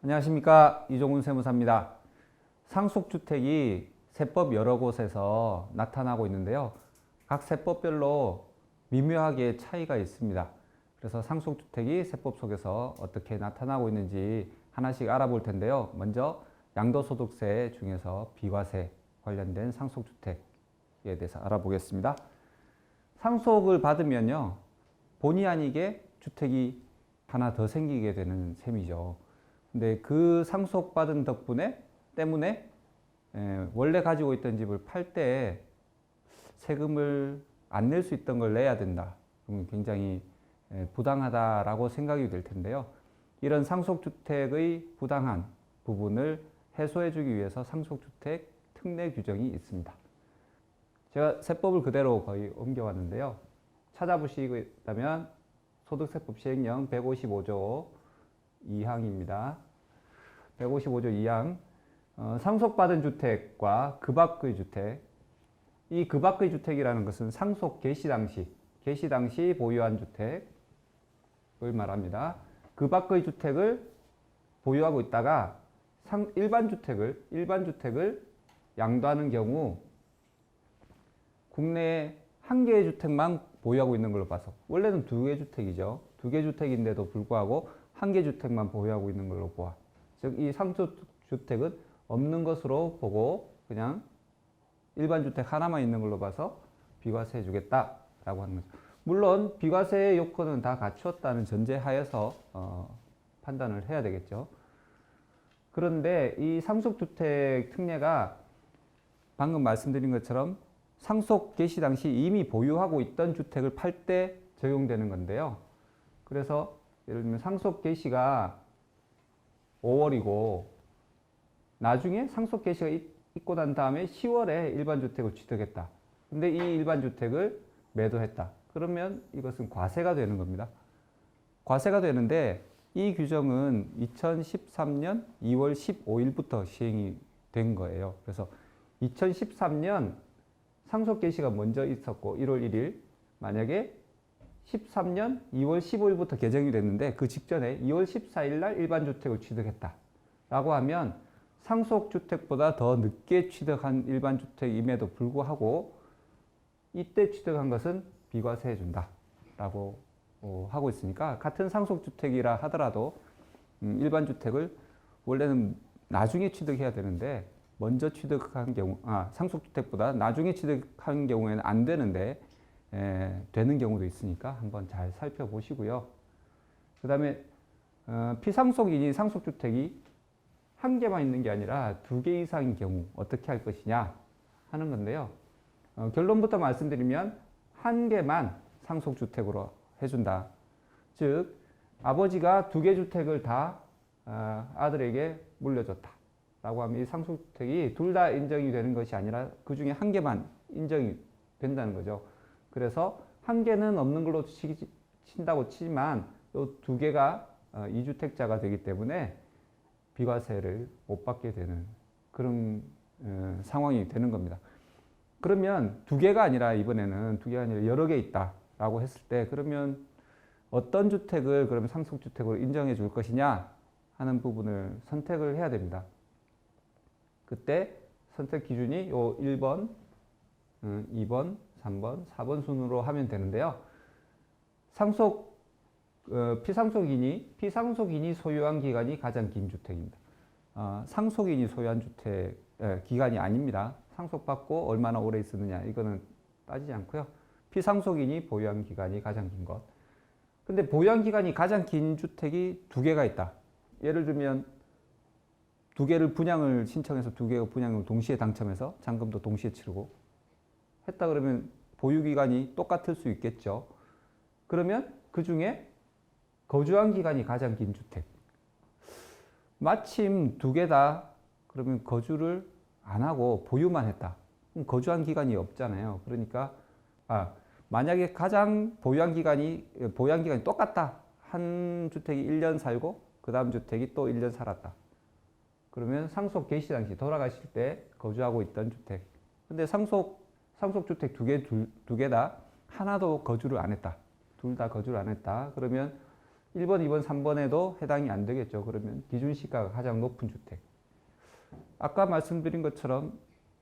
안녕하십니까, 이종훈 세무사입니다. 상속주택이 세법 여러 곳에서 나타나고 있는데요. 각 세법별로 미묘하게 차이가 있습니다. 그래서 상속주택이 세법 속에서 어떻게 나타나고 있는지 하나씩 알아볼 텐데요. 먼저 양도소득세 중에서 비과세 관련된 상속주택에 대해서 알아보겠습니다. 상속을 받으면요, 본의 아니게 주택이 하나 더 생기게 되는 셈이죠. 근데 그 상속받은 때문에 원래 가지고 있던 집을 팔 때 세금을 안 낼 수 있던 걸 내야 된다. 그러면 굉장히 부당하다라고 생각이 될 텐데요. 이런 상속주택의 부당한 부분을 해소해주기 위해서 상속주택 특례 규정이 있습니다. 제가 세법을 그대로 거의 옮겨왔는데요. 찾아보시겠다면 소득세법 시행령 155조 2항입니다. 155조 2항 상속받은 주택과 그 밖의 주택, 이 그 밖의 주택이라는 것은 상속 개시 당시 보유한 주택을 말합니다. 그 밖의 주택을 보유하고 있다가 일반 주택을 양도하는 경우 국내에 한 개의 주택만 보유하고 있는 걸로 봐서, 원래는 두 개 주택이죠. 두 개 주택인데도 불구하고 한 개 주택만 보유하고 있는 걸로 보아. 즉, 이 상속주택은 없는 것으로 보고 그냥 일반 주택 하나만 있는 걸로 봐서 비과세 해주겠다라고 하는 거죠. 물론 비과세의 요건은 다 갖추었다는 전제하에서 판단을 해야 되겠죠. 그런데 이 상속주택 특례가 방금 말씀드린 것처럼 상속 개시 당시 이미 보유하고 있던 주택을 팔 때 적용되는 건데요. 그래서 예를 들면 상속 개시가 5월이고 나중에 상속 개시가 있고 난 다음에 10월에 일반 주택을 취득했다. 근데 이 일반 주택을 매도했다. 그러면 이것은 과세가 되는 겁니다. 과세가 되는데 이 규정은 2013년 2월 15일부터 시행이 된 거예요. 그래서 2013년 상속 개시가 먼저 있었고 1월 1일, 만약에 13년 2월 15일부터 개정이 됐는데 그 직전에 2월 14일 날 일반 주택을 취득했다라고 하면 상속주택보다 더 늦게 취득한 일반 주택임에도 불구하고 이때 취득한 것은 비과세해 준다라고 하고 있으니까, 같은 상속주택이라 하더라도 일반 주택을 원래는 나중에 취득해야 되는데 먼저 취득한 경우, 상속주택보다 나중에 취득한 경우에는 안 되는데 되는 경우도 있으니까 한번 잘 살펴보시고요. 그 다음에 피상속인이 상속주택이 한 개만 있는 게 아니라 두 개 이상인 경우 어떻게 할 것이냐 하는 건데요. 결론부터 말씀드리면 한 개만 상속주택으로 해준다. 즉, 아버지가 두 개 주택을 다 아들에게 물려줬다 라고 하면 이 상속주택이 둘 다 인정이 되는 것이 아니라 그 중에 한 개만 인정이 된다는 거죠. 그래서 한 개는 없는 걸로 친다고 치지만 이 두 개가 이주택자가 되기 때문에 비과세를 못 받게 되는 그런 상황이 되는 겁니다. 그러면 두 개가 아니라 이번에는 두 개가 아니라 여러 개 있다라고 했을 때, 그러면 어떤 주택을 그러면 상속주택으로 인정해 줄 것이냐 하는 부분을 선택을 해야 됩니다. 그때 선택 기준이 요 1번, 2번, 3번, 4번 순으로 하면 되는데요. 피상속인이 소유한 기간이 가장 긴 주택입니다. 상속인이 소유한 주택 기간이 아닙니다. 상속받고 얼마나 오래 있었느냐 이거는 따지지 않고요. 피상속인이 보유한 기간이 가장 긴 것. 근데 보유한 기간이 가장 긴 주택이 두 개가 있다. 예를 들면 두 개를 분양을 신청해서 두 개가 분양을 동시에 당첨해서 잔금도 동시에 치르고 했다 그러면 보유기간이 똑같을 수 있겠죠. 그러면 그 중에 거주한 기간이 가장 긴 주택. 마침 두 개 다 그러면 거주를 안 하고 보유만 했다. 그럼 거주한 기간이 없잖아요. 그러니까 만약에 가장 보유한 기간이 똑같다. 한 주택이 1년 살고 그 다음 주택이 또 1년 살았다. 그러면 상속 개시 당시 돌아가실 때 거주하고 있던 주택. 근데 상속주택 두 개 다 하나도 거주를 안 했다. 둘 다 거주를 안 했다. 그러면 1번, 2번, 3번에도 해당이 안 되겠죠. 그러면 기준시가가 가장 높은 주택. 아까 말씀드린 것처럼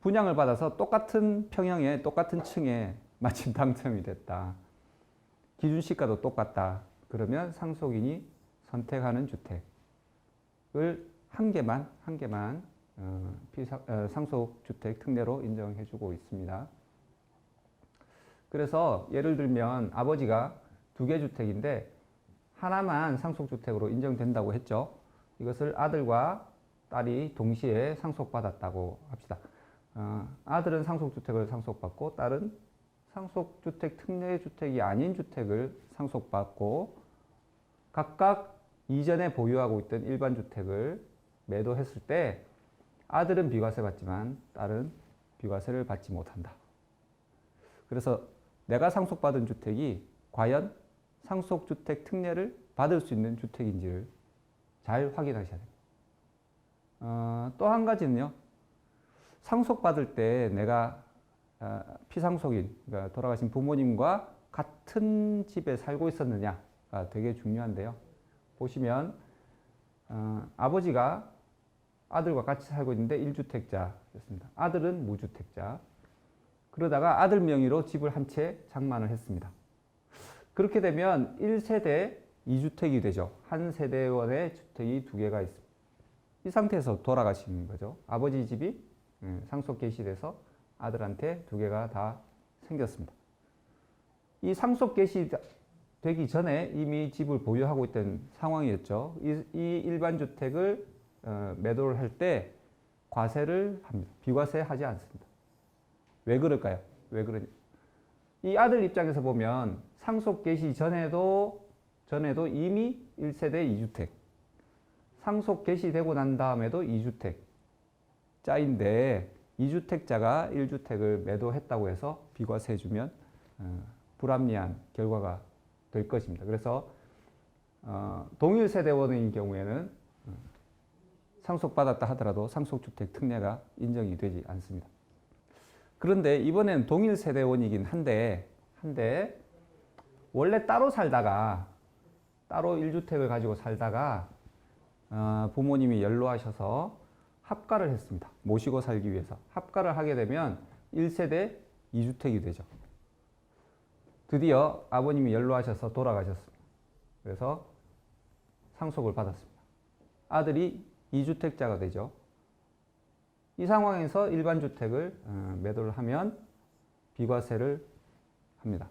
분양을 받아서 똑같은 평형에 똑같은 층에 마침 당첨이 됐다. 기준시가도 똑같다. 그러면 상속인이 선택하는 주택을 한 개만 상속주택 특례로 인정해주고 있습니다. 그래서 예를 들면 아버지가 2개 주택인데 하나만 상속주택으로 인정된다고 했죠. 이것을 아들과 딸이 동시에 상속받았다고 합시다. 아들은 상속주택을 상속받고 딸은 상속주택 특례주택이 아닌 주택을 상속받고 각각 이전에 보유하고 있던 일반 주택을 매도했을 때 아들은 비과세 받지만 딸은 비과세를 받지 못한다. 그래서 내가 상속받은 주택이 과연 상속주택 특례를 받을 수 있는 주택인지를 잘 확인하셔야 됩니다. 또 한 가지는요. 상속받을 때 내가 피상속인, 그러니까 돌아가신 부모님과 같은 집에 살고 있었느냐가 되게 중요한데요. 보시면 아버지가 아들과 같이 살고 있는데 1주택자였습니다. 아들은 무주택자. 그러다가 아들 명의로 집을 한 채 장만을 했습니다. 그렇게 되면 1세대 2주택이 되죠. 한 세대원의 주택이 2개가 있습니다. 이 상태에서 돌아가시는 거죠. 아버지 집이 상속 개시돼서 아들한테 2개가 다 생겼습니다. 이 상속 개시되기 전에 이미 집을 보유하고 있던 상황이었죠. 이 일반 주택을 매도를 할 때 과세를 합니다. 비과세 하지 않습니다. 왜 그럴까요? 왜 그러냐? 이 아들 입장에서 보면 상속 개시 전에도 이미 1세대 2주택, 상속 개시되고 난 다음에도 2주택 짜인데 2주택자가 1주택을 매도했다고 해서 비과세 해주면 불합리한 결과가 될 것입니다. 그래서 동일 세대원인 경우에는 상속받았다 하더라도 상속주택 특례가 인정이 되지 않습니다. 그런데 이번엔 동일 세대원이긴 한데 원래 따로 살다가 따로 1주택을 가지고 살다가 부모님이 연로하셔서 합가를 했습니다. 모시고 살기 위해서. 합가를 하게 되면 1세대 2주택이 되죠. 드디어 아버님이 연로하셔서 돌아가셨습니다. 그래서 상속을 받았습니다. 아들이 2주택자가 되죠. 이 상황에서 일반 주택을 매도를 하면 비과세를 합니다.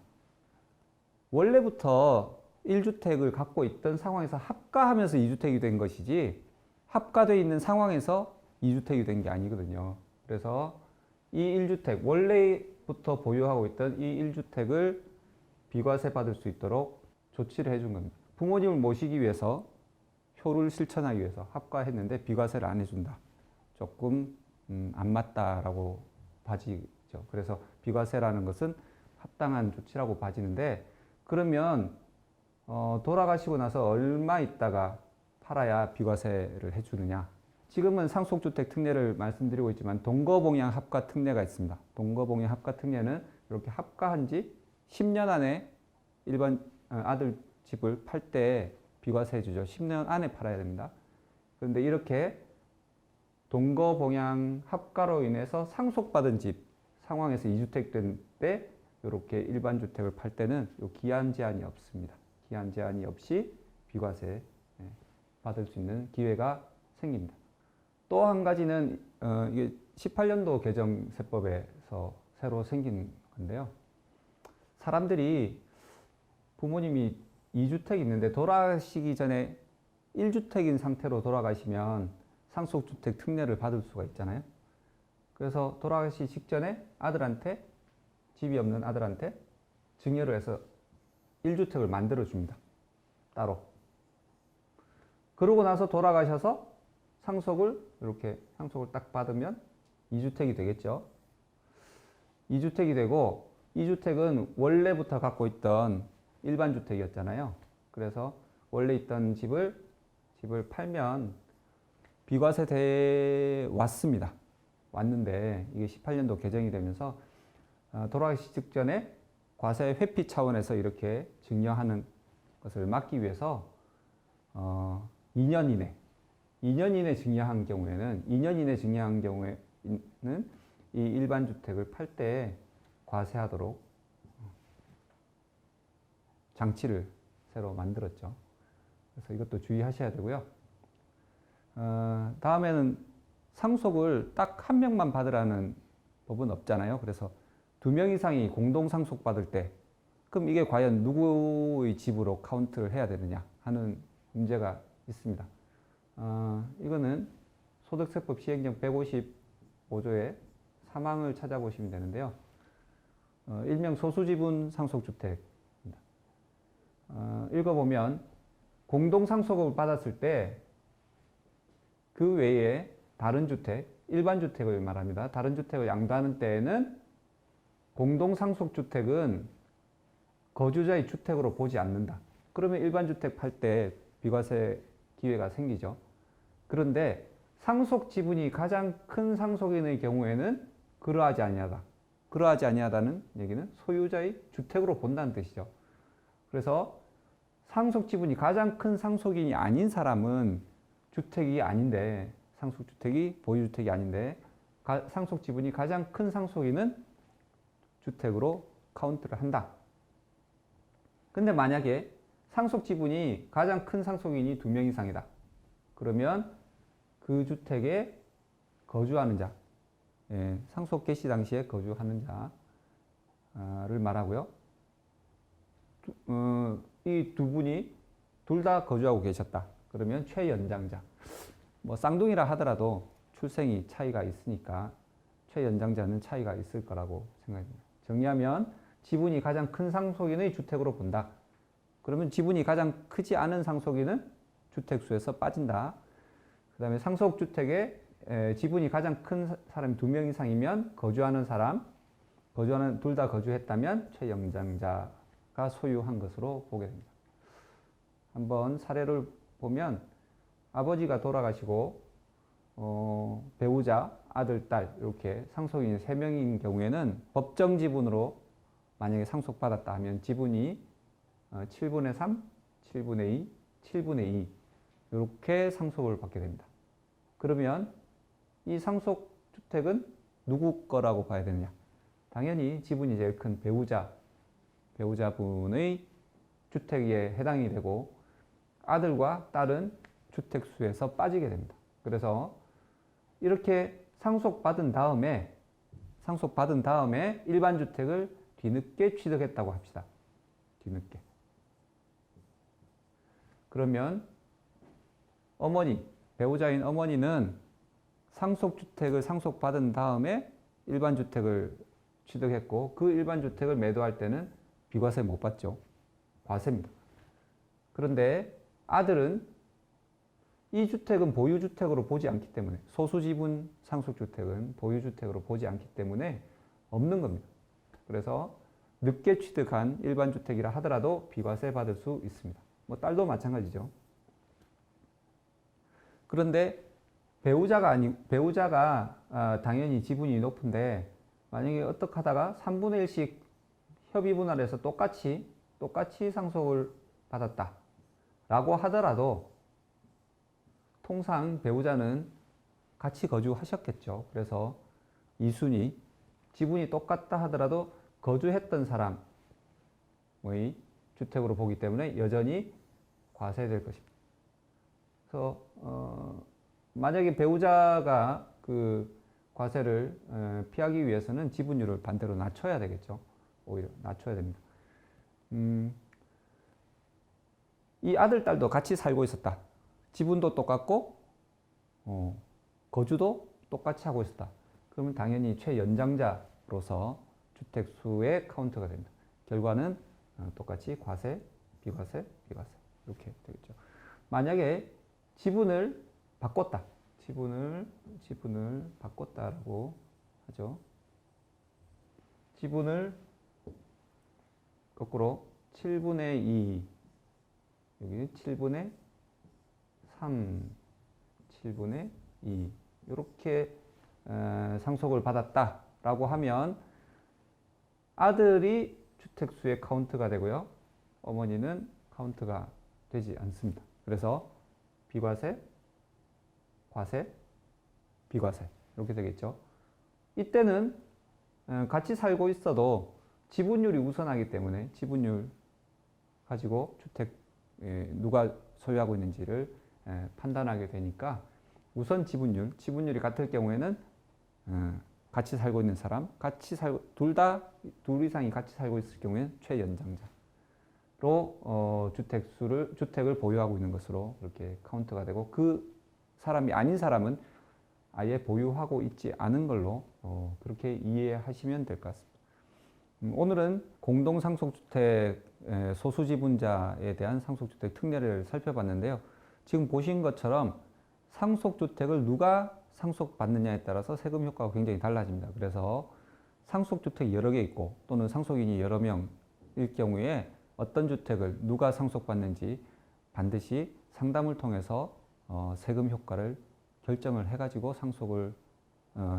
원래부터 1주택을 갖고 있던 상황에서 합가하면서 2주택이 된 것이지 합가되어 있는 상황에서 2주택이 된 게 아니거든요. 그래서 이 1주택, 원래부터 보유하고 있던 이 1주택을 비과세 받을 수 있도록 조치를 해준 겁니다. 부모님을 모시기 위해서 효를 실천하기 위해서 합가했는데 비과세를 안 해준다. 조금 안 맞다라고 봐지죠. 그래서 비과세라는 것은 합당한 조치라고 봐지는데 그러면 돌아가시고 나서 얼마 있다가 팔아야 비과세를 해주느냐. 지금은 상속주택 특례를 말씀드리고 있지만 동거봉양 합가 특례가 있습니다. 동거봉양 합가 특례는 이렇게 합가한 지 10년 안에 일반 아들 집을 팔 때 비과세 해주죠. 10년 안에 팔아야 됩니다. 그런데 이렇게 동거봉양 합가로 인해서 상속받은 집 상황에서 2주택 된 때 이렇게 일반 주택을 팔 때는 기한 제한이 없습니다. 기한 제한이 없이 비과세 받을 수 있는 기회가 생깁니다. 또 한 가지는 이게 18년도 개정세법에서 새로 생긴 건데요. 사람들이 부모님이 2주택 있는데 돌아가시기 전에 1주택인 상태로 돌아가시면 상속주택 특례를 받을 수가 있잖아요. 그래서 돌아가시기 직전에 아들한테, 집이 없는 아들한테 증여를 해서 1주택을 만들어 줍니다. 따로. 그러고 나서 돌아가셔서 이렇게 상속을 딱 받으면 2주택이 되겠죠. 2주택이 되고 2주택은 원래부터 갖고 있던 일반 주택이었잖아요. 그래서 원래 있던 집을 팔면 비과세 돼 왔는데 이게 18년도 개정이 되면서 돌아가시기 직전에 과세 회피 차원에서 이렇게 증여하는 것을 막기 위해서 2년 이내 2년 이내 증여한 경우에는 2년 이내 증여한 경우에는 이 일반 주택을 팔 때 과세하도록 장치를 새로 만들었죠. 그래서 이것도 주의하셔야 되고요. 다음에는 상속을 딱 한 명만 받으라는 법은 없잖아요. 그래서 2명 이상이 공동 상속 받을 때 그럼 이게 과연 누구의 집으로 카운트를 해야 되느냐 하는 문제가 있습니다. 이거는 소득세법 시행령 155조의 3항을 찾아보시면 되는데요. 일명 소수지분 상속주택입니다. 읽어보면 공동상속을 받았을 때 그 외에 다른 주택, 일반 주택을 말합니다. 다른 주택을 양도하는 때에는 공동상속주택은 거주자의 주택으로 보지 않는다. 그러면 일반 주택 팔 때 비과세 기회가 생기죠. 그런데 상속 지분이 가장 큰 상속인의 경우에는 그러하지 아니하다. 그러하지 아니하다는 얘기는 소유자의 주택으로 본다는 뜻이죠. 그래서 상속 지분이 가장 큰 상속인이 아닌 사람은 주택이 아닌데, 상속주택이 보유주택이 아닌데 상속 지분이 가장 큰 상속인은 주택으로 카운트를 한다. 근데 만약에 상속 지분이 가장 큰 상속인이 2명 이상이다. 그러면 그 주택에 거주하는 자, 상속 개시 당시에 거주하는 자를 말하고요. 이 두 분이 둘 다 거주하고 계셨다. 그러면 최연장자. 뭐 쌍둥이라 하더라도 출생이 차이가 있으니까 최연장자는 차이가 있을 거라고 생각합니다. 정리하면 지분이 가장 큰 상속인의 주택으로 본다. 그러면 지분이 가장 크지 않은 상속인은 주택수에서 빠진다. 그 다음에 상속주택에 지분이 가장 큰 사람이 2명 이상이면 거주하는 사람, 둘 다 거주했다면 최연장자가 소유한 것으로 보게 됩니다. 한번 사례를 보면 아버지가 돌아가시고 배우자, 아들, 딸 이렇게 상속인이 3명인 경우에는 법정 지분으로 만약에 상속받았다 하면 지분이 7분의 3, 7분의 2, 7분의 2 이렇게 상속을 받게 됩니다. 그러면 이 상속주택은 누구 거라고 봐야 되느냐? 당연히 지분이 제일 큰 배우자분의 주택에 해당이 되고 아들과 딸은 주택수에서 빠지게 됩니다. 그래서 이렇게 상속받은 다음에 일반 주택을 뒤늦게 취득했다고 합시다. 뒤늦게. 그러면 배우자인 어머니는 상속주택을 상속받은 다음에 일반 주택을 취득했고 그 일반 주택을 매도할 때는 비과세 못 받죠. 과세입니다. 그런데 아들은 이 주택은 보유주택으로 보지 않기 때문에 소수지분 상속주택은 보유주택으로 보지 않기 때문에 없는 겁니다. 그래서 늦게 취득한 일반 주택이라 하더라도 비과세 받을 수 있습니다. 뭐 딸도 마찬가지죠. 그런데 배우자가 당연히 지분이 높은데 만약에 어떻게 하다가 3분의 1씩 협의 분할해서 똑같이 상속을 받았다 라고 하더라도 통상 배우자는 같이 거주하셨겠죠. 그래서 2순위 지분이 똑같다 하더라도 거주했던 사람의 주택으로 보기 때문에 여전히 과세될 것입니다. 그래서 만약에 배우자가 그 과세를 피하기 위해서는 지분율을 반대로 낮춰야 되겠죠. 오히려 낮춰야 됩니다. 이 아들, 딸도 같이 살고 있었다. 지분도 똑같고 거주도 똑같이 하고 있었다. 그러면 당연히 최연장자로서 주택수의 카운트가 됩니다. 결과는 똑같이 과세, 비과세, 비과세 이렇게 되겠죠. 만약에 지분을 바꿨다. 지분을 바꿨다라고 하죠. 지분을 거꾸로 7분의 2 여기 7분의 3, 7분의 2 이렇게 상속을 받았다라고 하면 아들이 주택수의 카운트가 되고요. 어머니는 카운트가 되지 않습니다. 그래서 비과세, 과세, 비과세 이렇게 되겠죠. 이때는 같이 살고 있어도 지분율이 우선하기 때문에 지분율 가지고 주택 누가 소유하고 있는지를 판단하게 되니까 우선 지분율이 같을 경우에는 같이 살고 있는 사람, 둘 이상이 같이 살고 있을 경우에는 최연장자로 주택을 보유하고 있는 것으로 그렇게 카운트가 되고 그 사람이 아닌 사람은 아예 보유하고 있지 않은 걸로 그렇게 이해하시면 될 것 같습니다. 오늘은 공동상속주택 소수지분자에 대한 상속주택 특례를 살펴봤는데요. 지금 보신 것처럼 상속주택을 누가 상속받느냐에 따라서 세금 효과가 굉장히 달라집니다. 그래서 상속주택이 여러 개 있고 또는 상속인이 여러 명일 경우에 어떤 주택을 누가 상속받는지 반드시 상담을 통해서 세금 효과를 결정을 해가지고 상속을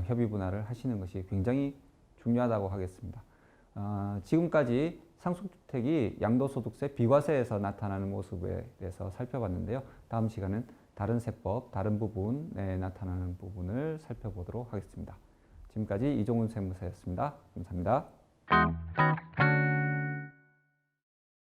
협의 분할을 하시는 것이 굉장히 중요하다고 하겠습니다. 지금까지 상속주택이 양도소득세 비과세에서 나타나는 모습에 대해서 살펴봤는데요. 다음 시간은 다른 세법, 다른 부분에 나타나는 부분을 살펴보도록 하겠습니다. 지금까지 이종훈 세무사였습니다. 감사합니다.